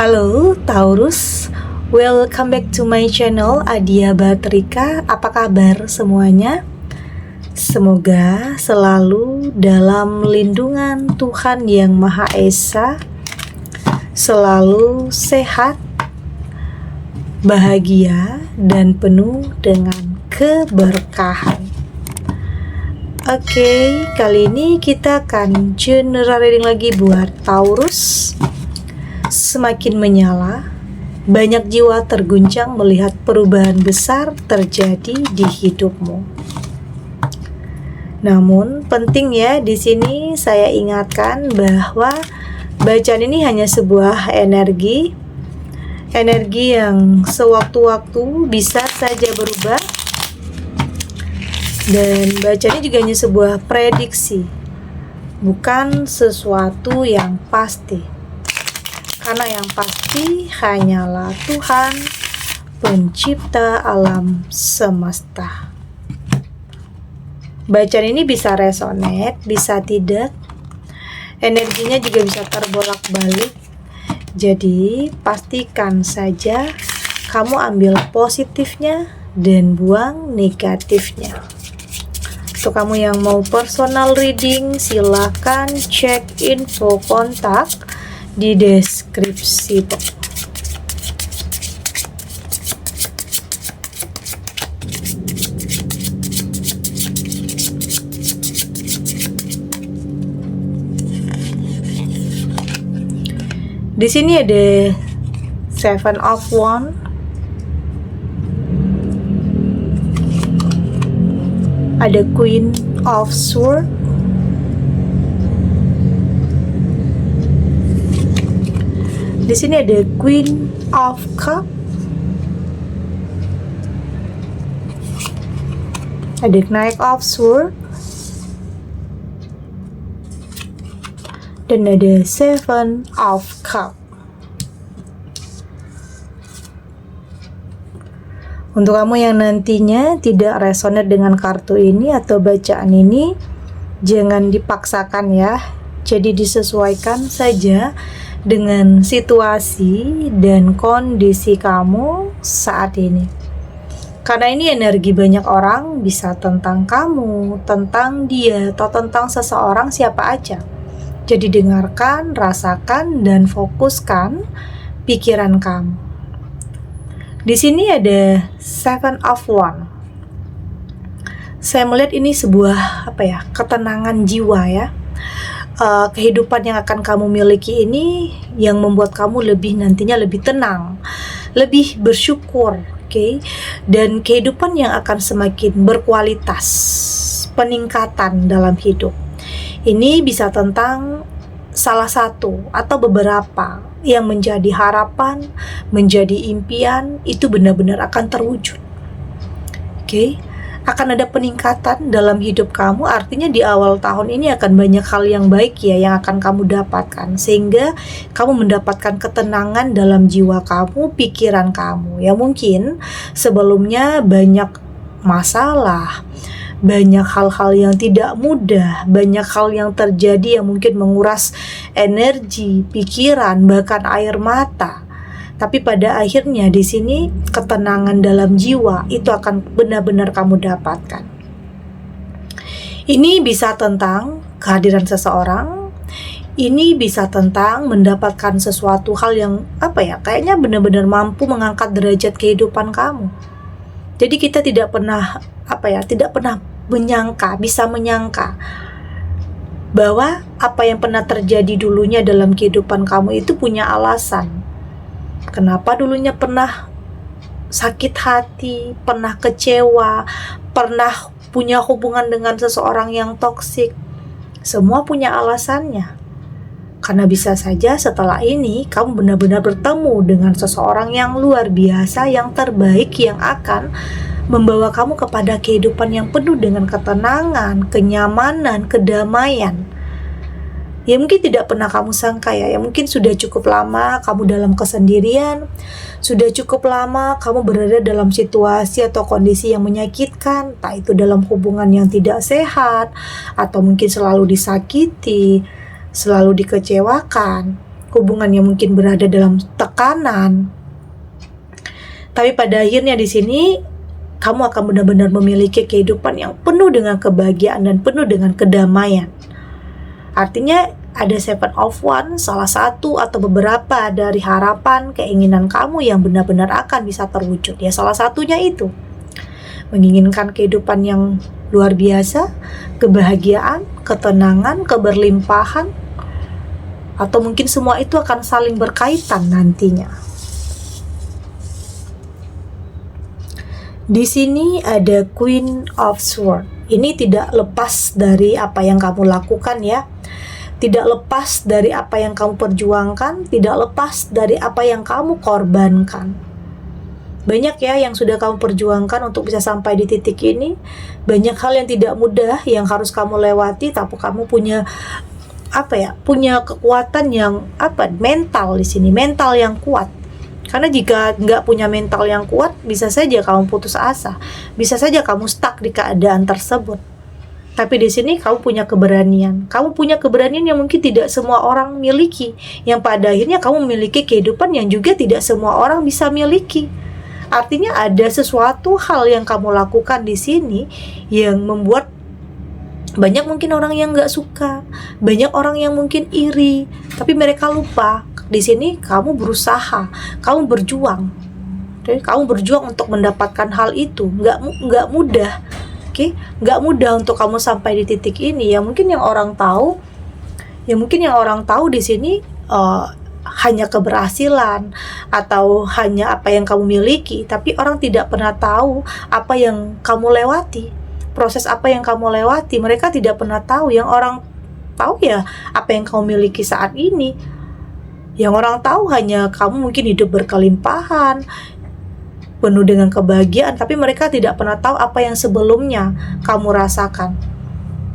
Halo Taurus, welcome back to my channel Adia Batrika. Apa kabar semuanya? Semoga selalu dalam lindungan Tuhan Yang Maha Esa, selalu sehat, bahagia, dan penuh dengan keberkahan. Oke, kali ini kita akan general reading lagi buat Taurus. Semakin menyala, banyak jiwa terguncang melihat perubahan besar terjadi di hidupmu. Namun penting ya, di sini saya ingatkan bahwa bacaan ini hanya sebuah energi yang sewaktu-waktu bisa saja berubah, dan bacaan ini juga hanya sebuah prediksi, bukan sesuatu yang pasti. Karena yang pasti hanyalah Tuhan, pencipta alam semesta. Bacaan ini bisa resonate, bisa tidak. Energinya juga bisa terbolak-balik. Jadi, pastikan saja kamu ambil positifnya dan buang negatifnya. Untuk kamu yang mau personal reading, silakan cek info kontak di deskripsi. Di sini ada Seven of Wands, ada Queen of Swords, di sini ada Queen of Cup, ada Knight of Swords, dan ada Seven of Cup. Untuk kamu yang nantinya tidak resonate dengan kartu ini atau bacaan ini, jangan dipaksakan ya. Jadi disesuaikan saja dengan situasi dan kondisi kamu saat ini. Karena ini energi banyak orang, bisa tentang kamu, tentang dia, atau tentang seseorang siapa aja. Jadi dengarkan, rasakan, dan fokuskan pikiran kamu. Di sini ada Seven of Wands. Saya melihat ini sebuah ketenangan jiwa ya. Kehidupan yang akan kamu miliki ini yang membuat kamu nantinya lebih tenang, lebih bersyukur, dan kehidupan yang akan semakin berkualitas, peningkatan dalam hidup. Ini bisa tentang salah satu atau beberapa yang menjadi harapan, menjadi impian, itu benar-benar akan terwujud. Akan ada peningkatan dalam hidup kamu, artinya di awal tahun ini akan banyak hal yang baik ya yang akan kamu dapatkan, sehingga kamu mendapatkan ketenangan dalam jiwa kamu, pikiran kamu. Ya mungkin sebelumnya banyak masalah, banyak hal-hal yang tidak mudah, banyak hal yang terjadi yang mungkin menguras energi, pikiran, bahkan air mata. Tapi pada akhirnya di sini ketenangan dalam jiwa itu akan benar-benar kamu dapatkan. Ini bisa tentang kehadiran seseorang, ini bisa tentang mendapatkan sesuatu hal yang kayaknya benar-benar mampu mengangkat derajat kehidupan kamu. Jadi kita tidak pernah bisa menyangka bahwa apa yang pernah terjadi dulunya dalam kehidupan kamu itu punya alasan. Kenapa dulunya pernah sakit hati, pernah kecewa, pernah punya hubungan dengan seseorang yang toksik. Semua punya alasannya. Karena bisa saja setelah ini kamu benar-benar bertemu dengan seseorang yang luar biasa, yang terbaik, yang akan membawa kamu kepada kehidupan yang penuh dengan ketenangan, kenyamanan, kedamaian. Ya mungkin tidak pernah kamu sangka ya mungkin sudah cukup lama kamu dalam kesendirian, sudah cukup lama kamu berada dalam situasi atau kondisi yang menyakitkan, entah itu dalam hubungan yang tidak sehat, atau mungkin selalu disakiti, selalu dikecewakan. hubungan yang mungkin berada dalam tekanan. Tapi pada akhirnya di sini kamu akan benar-benar memiliki kehidupan yang penuh dengan kebahagiaan dan penuh dengan kedamaian. Artinya ada 7 of Wands, salah satu atau beberapa dari harapan, keinginan kamu yang benar-benar akan bisa terwujud. Ya salah satunya itu, menginginkan kehidupan yang luar biasa, kebahagiaan, ketenangan, keberlimpahan, atau mungkin semua itu akan saling berkaitan nantinya. Di sini ada Queen of Swords. Ini tidak lepas dari apa yang kamu lakukan ya. Tidak lepas dari apa yang kamu perjuangkan, tidak lepas dari apa yang kamu korbankan. Banyak ya yang sudah kamu perjuangkan untuk bisa sampai di titik ini. Banyak hal yang tidak mudah yang harus kamu lewati, tapi kamu punya punya kekuatan yang mental di sini, mental yang kuat. Karena jika nggak punya mental yang kuat, bisa saja kamu putus asa, bisa saja kamu stuck di keadaan tersebut. Tapi di sini kamu punya keberanian. Kamu punya keberanian yang mungkin tidak semua orang miliki. Yang pada akhirnya kamu memiliki kehidupan yang juga tidak semua orang bisa miliki. Artinya ada sesuatu hal yang kamu lakukan di sini yang membuat banyak mungkin orang yang nggak suka, banyak orang yang mungkin iri, tapi mereka lupa. Di sini kamu berusaha, kamu berjuang. Kamu berjuang untuk mendapatkan hal itu. Nggak mudah. Nggak mudah untuk kamu sampai di titik ini. Ya mungkin yang orang tahu di sini hanya keberhasilan atau hanya apa yang kamu miliki, tapi orang tidak pernah tahu apa yang kamu lewati, proses apa yang kamu lewati. Mereka tidak pernah tahu. Yang orang tahu ya apa yang kamu miliki saat ini. Yang orang tahu hanya kamu mungkin hidup berkelimpahan, penuh dengan kebahagiaan, tapi mereka tidak pernah tahu apa yang sebelumnya kamu rasakan.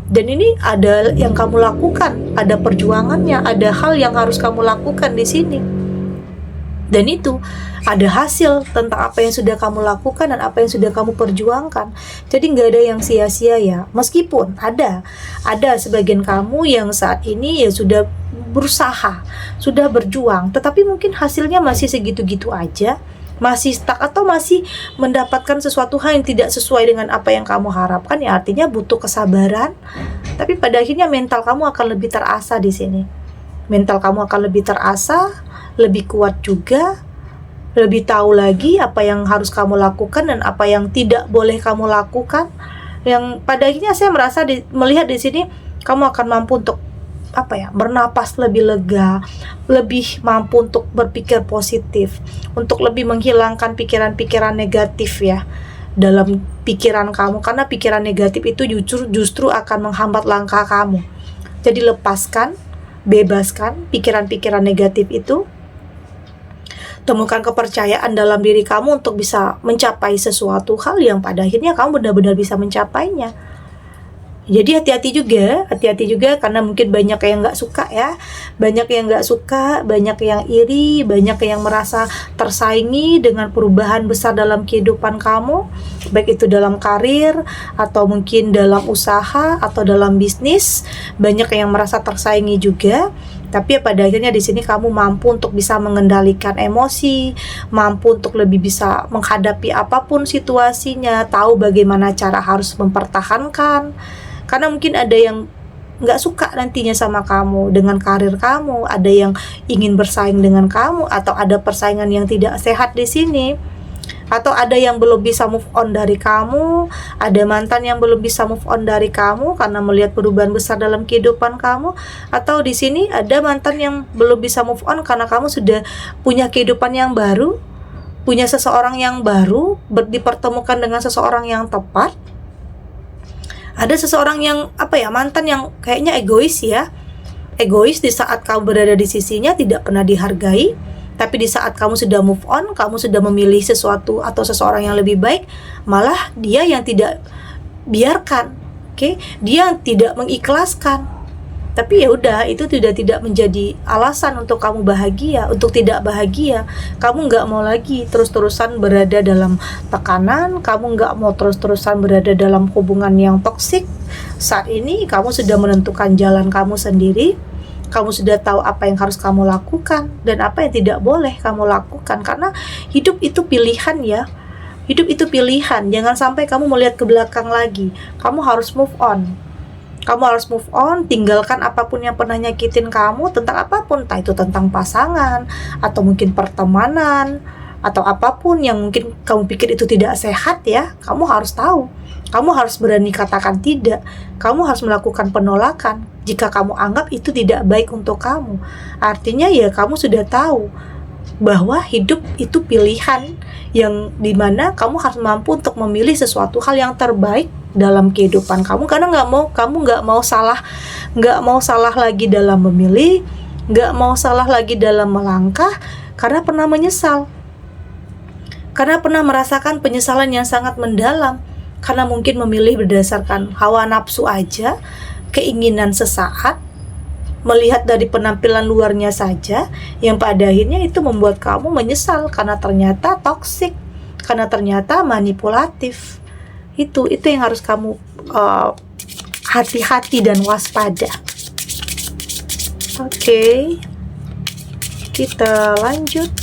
Dan ini ada yang kamu lakukan, ada perjuangannya, ada hal yang harus kamu lakukan di sini. Dan itu ada hasil tentang apa yang sudah kamu lakukan dan apa yang sudah kamu perjuangkan. Jadi nggak ada yang sia-sia ya. Meskipun ada sebagian kamu yang saat ini ya sudah berusaha, sudah berjuang, tetapi mungkin hasilnya masih segitu-gitu aja, masih stuck atau masih mendapatkan sesuatu hal yang tidak sesuai dengan apa yang kamu harapkan. Ya artinya butuh kesabaran. Tapi pada akhirnya mental kamu akan lebih terasa di sini. Mental kamu akan lebih terasa, lebih kuat juga, lebih tahu lagi apa yang harus kamu lakukan dan apa yang tidak boleh kamu lakukan. Yang pada akhirnya saya melihat di sini kamu akan mampu untuk bernapas lebih lega, lebih mampu untuk berpikir positif, untuk lebih menghilangkan pikiran-pikiran negatif ya dalam pikiran kamu, karena pikiran negatif itu justru akan menghambat langkah kamu. Jadi lepaskan, bebaskan pikiran-pikiran negatif itu. Temukan kepercayaan dalam diri kamu untuk bisa mencapai sesuatu hal yang pada akhirnya kamu benar-benar bisa mencapainya. Jadi hati-hati juga karena mungkin banyak yang nggak suka ya, banyak yang nggak suka, banyak yang iri, banyak yang merasa tersaingi dengan perubahan besar dalam kehidupan kamu, baik itu dalam karir atau mungkin dalam usaha atau dalam bisnis. Banyak yang merasa tersaingi juga. Tapi pada akhirnya di sini kamu mampu untuk bisa mengendalikan emosi, mampu untuk lebih bisa menghadapi apapun situasinya, tahu bagaimana cara harus mempertahankan. Karena mungkin ada yang nggak suka nantinya sama kamu, dengan karir kamu, ada yang ingin bersaing dengan kamu, atau ada persaingan yang tidak sehat di sini, atau ada yang belum bisa move on dari kamu, ada mantan yang belum bisa move on dari kamu karena melihat perubahan besar dalam kehidupan kamu, atau di sini ada mantan yang belum bisa move on karena kamu sudah punya kehidupan yang baru, punya seseorang yang baru, dipertemukan dengan seseorang yang tepat. Ada seseorang yang mantan yang kayaknya egois di saat kamu berada di sisinya tidak pernah dihargai, tapi di saat kamu sudah move on, kamu sudah memilih sesuatu atau seseorang yang lebih baik, malah dia yang tidak biarkan, dia yang tidak mengikhlaskan. Tapi ya udah, itu tidak menjadi alasan untuk kamu bahagia, untuk tidak bahagia. Kamu nggak mau lagi terus-terusan berada dalam tekanan, kamu nggak mau terus-terusan berada dalam hubungan yang toksik. Saat ini kamu sudah menentukan jalan kamu sendiri, Kamu sudah tahu apa yang harus kamu lakukan dan apa yang tidak boleh kamu lakukan. Karena hidup itu pilihan ya. Hidup itu pilihan. Jangan sampai kamu melihat ke belakang lagi. Kamu harus move on. Kamu harus move on, tinggalkan apapun yang pernah nyakitin kamu, tentang apapun, entah itu tentang pasangan, atau mungkin pertemanan, atau apapun yang mungkin kamu pikir itu tidak sehat ya. Kamu harus tahu. Kamu harus berani katakan tidak. Kamu harus melakukan penolakan jika kamu anggap itu tidak baik untuk kamu. Artinya ya kamu sudah tahu bahwa hidup itu pilihan yang dimana kamu harus mampu untuk memilih sesuatu hal yang terbaik dalam kehidupan kamu. Karena kamu nggak mau salah lagi dalam memilih, nggak mau salah lagi dalam melangkah, karena pernah menyesal, karena pernah merasakan penyesalan yang sangat mendalam. Karena mungkin memilih berdasarkan hawa nafsu aja, keinginan sesaat, melihat dari penampilan luarnya saja, yang pada akhirnya itu membuat kamu menyesal karena ternyata toksik, karena ternyata manipulatif. Itu yang harus kamu hati-hati dan waspada. Oke, kita lanjut.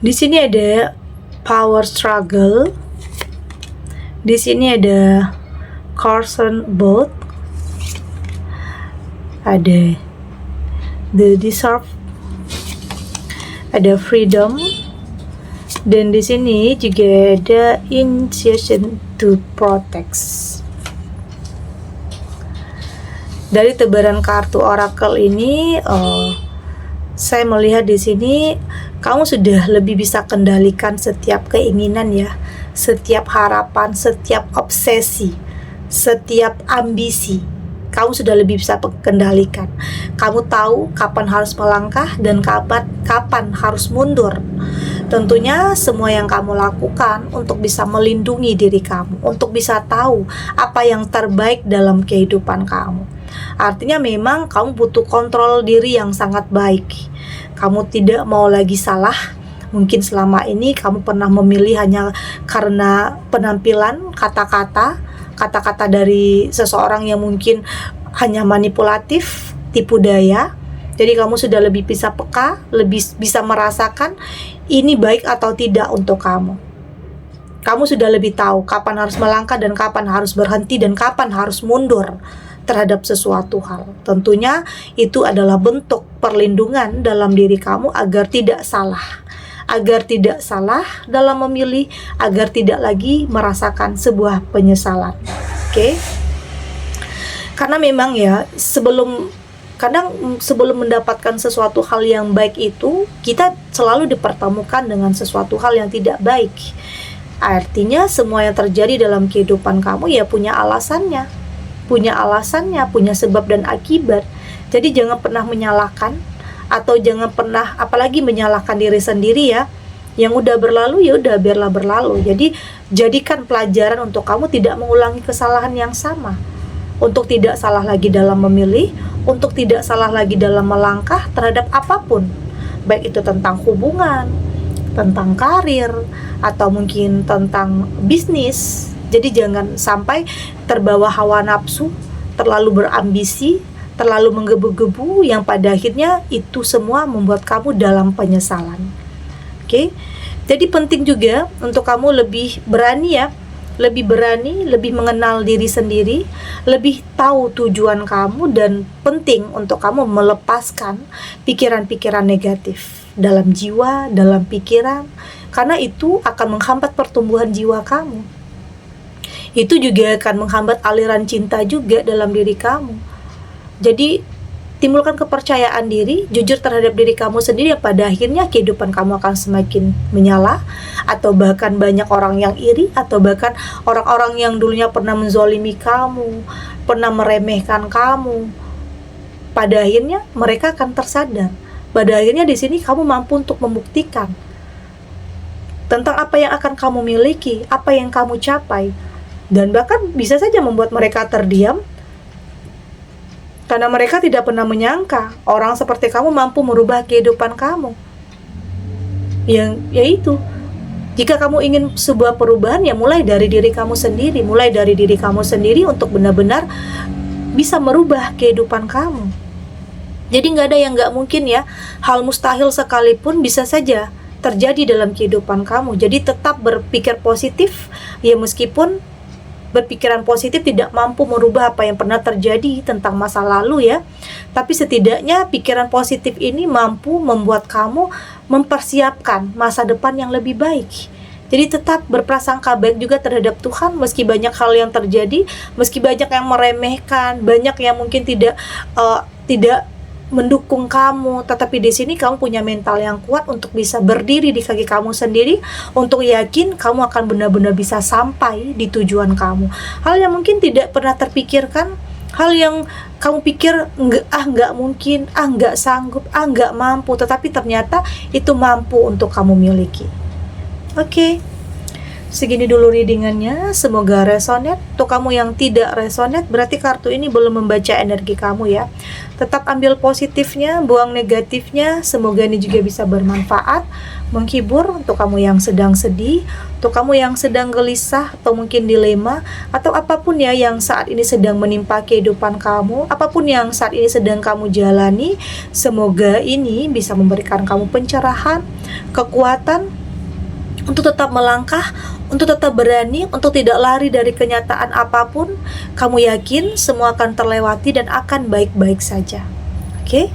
Di sini ada power struggle. Di sini ada Carson boat. Ada the deserve. Ada freedom. Dan di sini juga ada initiation to protect. Dari tebaran kartu oracle ini, saya melihat di sini kamu sudah lebih bisa kendalikan setiap keinginan ya, setiap harapan, setiap obsesi, setiap ambisi. Kamu sudah lebih bisa kendalikan. Kamu tahu kapan harus melangkah dan kapan harus mundur. Tentunya semua yang kamu lakukan untuk bisa melindungi diri kamu, untuk bisa tahu apa yang terbaik dalam kehidupan kamu. Artinya memang kamu butuh kontrol diri yang sangat baik. Kamu tidak mau lagi salah. Mungkin selama ini kamu pernah memilih hanya karena penampilan, kata-kata dari seseorang yang mungkin hanya manipulatif, tipu daya. Jadi kamu sudah lebih bisa peka, lebih bisa merasakan ini baik atau tidak untuk kamu. Kamu sudah lebih tahu kapan harus melangkah dan kapan harus berhenti dan kapan harus mundur terhadap sesuatu hal. Tentunya itu adalah bentuk perlindungan dalam diri kamu agar tidak salah. Agar tidak salah dalam memilih, agar tidak lagi merasakan sebuah penyesalan. Oke? Karena memang ya, sebelum mendapatkan sesuatu hal yang baik itu, kita selalu dipertemukan dengan sesuatu hal yang tidak baik. Artinya semua yang terjadi dalam kehidupan kamu ya punya alasannya, punya sebab dan akibat. Jadi jangan pernah menyalahkan, atau jangan pernah apalagi menyalahkan diri sendiri ya. Yang udah berlalu ya udah, biarlah berlalu. Jadi jadikan pelajaran untuk kamu tidak mengulangi kesalahan yang sama, untuk tidak salah lagi dalam memilih, untuk tidak salah lagi dalam melangkah terhadap apapun, baik itu tentang hubungan, tentang karir, atau mungkin tentang bisnis. Jadi jangan sampai terbawa hawa nafsu, terlalu berambisi, terlalu menggebu-gebu, yang pada akhirnya itu semua membuat kamu dalam penyesalan. Oke? Jadi penting juga untuk kamu lebih berani ya, lebih mengenal diri sendiri, lebih tahu tujuan kamu, dan penting untuk kamu melepaskan pikiran-pikiran negatif dalam jiwa, dalam pikiran, karena itu akan menghambat pertumbuhan jiwa kamu. Itu juga akan menghambat aliran cinta juga dalam diri kamu. Jadi timbulkan kepercayaan diri, jujur terhadap diri kamu sendiri, yang pada akhirnya kehidupan kamu akan semakin menyala, atau bahkan banyak orang yang iri, atau bahkan orang-orang yang dulunya pernah menzolimi kamu, pernah meremehkan kamu, pada akhirnya mereka akan tersadar. Pada akhirnya di sini kamu mampu untuk membuktikan tentang apa yang akan kamu miliki, apa yang kamu capai. dan bahkan bisa saja membuat mereka terdiam karena mereka tidak pernah menyangka orang seperti kamu mampu merubah kehidupan kamu. Yaitu jika kamu ingin sebuah perubahan, ya mulai dari diri kamu sendiri. Mulai dari diri kamu sendiri untuk benar-benar bisa merubah kehidupan kamu. Jadi nggak ada yang nggak mungkin ya. Hal mustahil sekalipun bisa saja terjadi dalam kehidupan kamu. Jadi tetap berpikir positif, ya meskipun berpikiran positif tidak mampu merubah apa yang pernah terjadi tentang masa lalu ya. Tapi setidaknya pikiran positif ini mampu membuat kamu mempersiapkan masa depan yang lebih baik. Jadi tetap berprasangka baik juga terhadap Tuhan meski banyak hal yang terjadi, meski banyak yang meremehkan, banyak yang mungkin tidak mendukung kamu, tetapi di sini kamu punya mental yang kuat untuk bisa berdiri di kaki kamu sendiri, untuk yakin kamu akan benar-benar bisa sampai di tujuan kamu. Hal yang mungkin tidak pernah terpikirkan, hal yang kamu pikir nggak mungkin, nggak sanggup, nggak mampu, tetapi ternyata itu mampu untuk kamu miliki. Oke. Segini dulu readingannya, semoga resonate. Untuk kamu yang tidak resonate, berarti kartu ini belum membaca energi kamu ya. Tetap ambil positifnya, buang negatifnya. Semoga ini juga bisa bermanfaat, menghibur untuk kamu yang sedang sedih, untuk kamu yang sedang gelisah atau mungkin dilema, atau apapun ya yang saat ini sedang menimpa kehidupan kamu, apapun yang saat ini sedang kamu jalani. Semoga ini bisa memberikan kamu pencerahan, kekuatan untuk tetap melangkah, untuk tetap berani, untuk tidak lari dari kenyataan apapun. Kamu yakin semua akan terlewati dan akan baik-baik saja. Oke?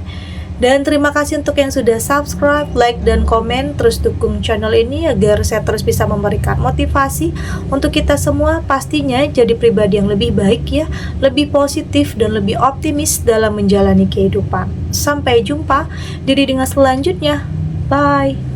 Dan terima kasih untuk yang sudah subscribe, like, dan komen. Terus dukung channel ini agar saya terus bisa memberikan motivasi untuk kita semua pastinya jadi pribadi yang lebih baik ya, lebih positif dan lebih optimis dalam menjalani kehidupan. Sampai jumpa di readingan selanjutnya. Bye!